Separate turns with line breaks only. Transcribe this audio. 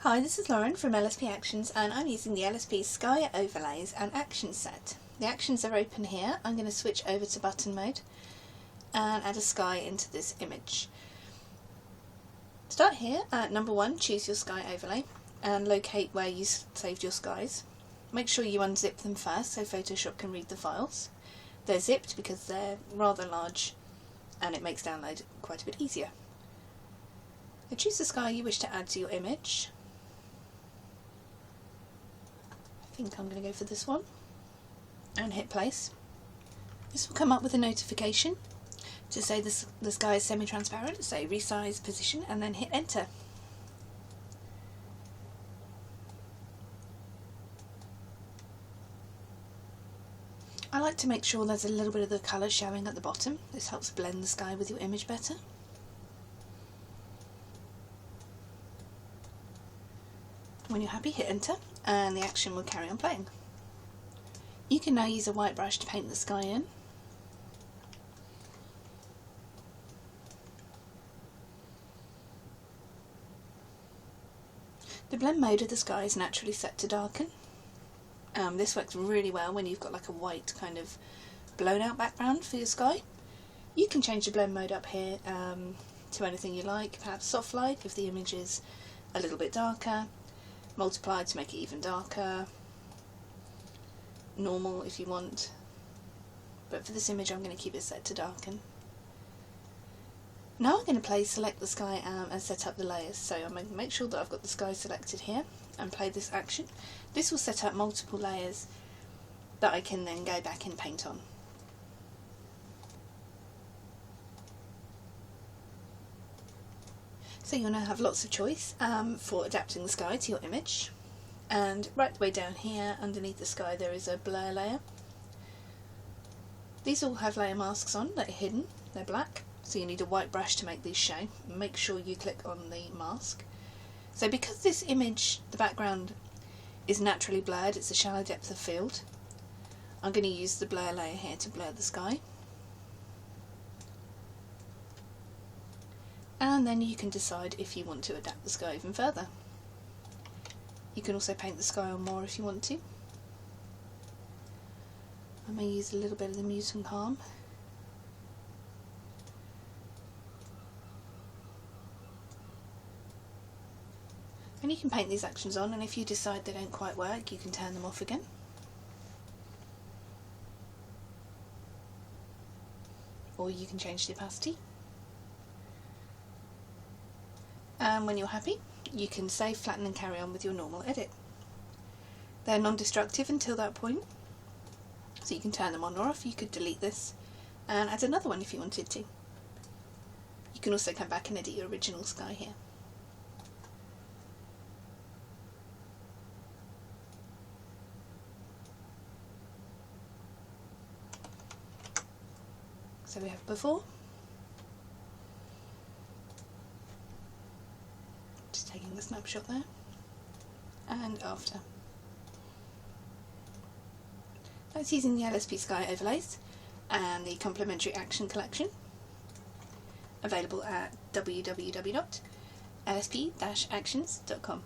Hi, this is Lauren from LSP Actions, and I'm using the LSP Sky overlays and actions set. The actions are open here. I'm going to switch over to button mode and add a sky into this image. Start here at number 1, choose your sky overlay and locate where you saved your skies. Make sure you unzip them first so Photoshop can read the files. They're zipped because they're rather large and it makes download quite a bit easier. So choose the sky you wish to add to your image. I think I'm going to go for this one and hit place. This will come up with a notification to say the sky is semi-transparent, say resize position, and then hit enter. I like to make sure there's a little bit of the colour showing at the bottom. This helps blend the sky with your image better. When you're happy, hit enter and the action will carry on playing. You can now use a white brush to paint the sky in. The blend mode of the sky is naturally set to darken. This works really well when you've got like a white kind of blown out background for your sky. You can change the blend mode up here to anything you like, perhaps soft light if the image is a little bit darker, multiply to make it even darker, normal if you want, but for this image I'm going to keep it set to darken. Now I'm going to select the sky and set up the layers, so I'm going to make sure that I've got the sky selected here and play this action. This will set up multiple layers that I can then go back and paint on. So you'll now have lots of choice for adapting the sky to your image, and right the way down here underneath the sky there is a blur layer. These all have layer masks on that are hidden, they're black, so you need a white brush to make these show. Make sure you click on the mask. So because this image, the background, is naturally blurred, it's a shallow depth of field, I'm going to use the blur layer here to blur the sky. And then you can decide if you want to adapt the sky even further. You can also paint the sky on more if you want to. I may use a little bit of the mute and calm. And you can paint these actions on, and if you decide they don't quite work, you can turn them off again. Or you can change the opacity. And when you're happy, you can save, flatten and carry on with your normal edit. They're non-destructive until that point, so you can turn them on or off. You could delete this and add another one if you wanted to. You can also come back and edit your original sky here. So we have before, just taking the snapshot there, and after. That's using the LSP Sky overlays and the complementary action collection, available at www.lsp-actions.com.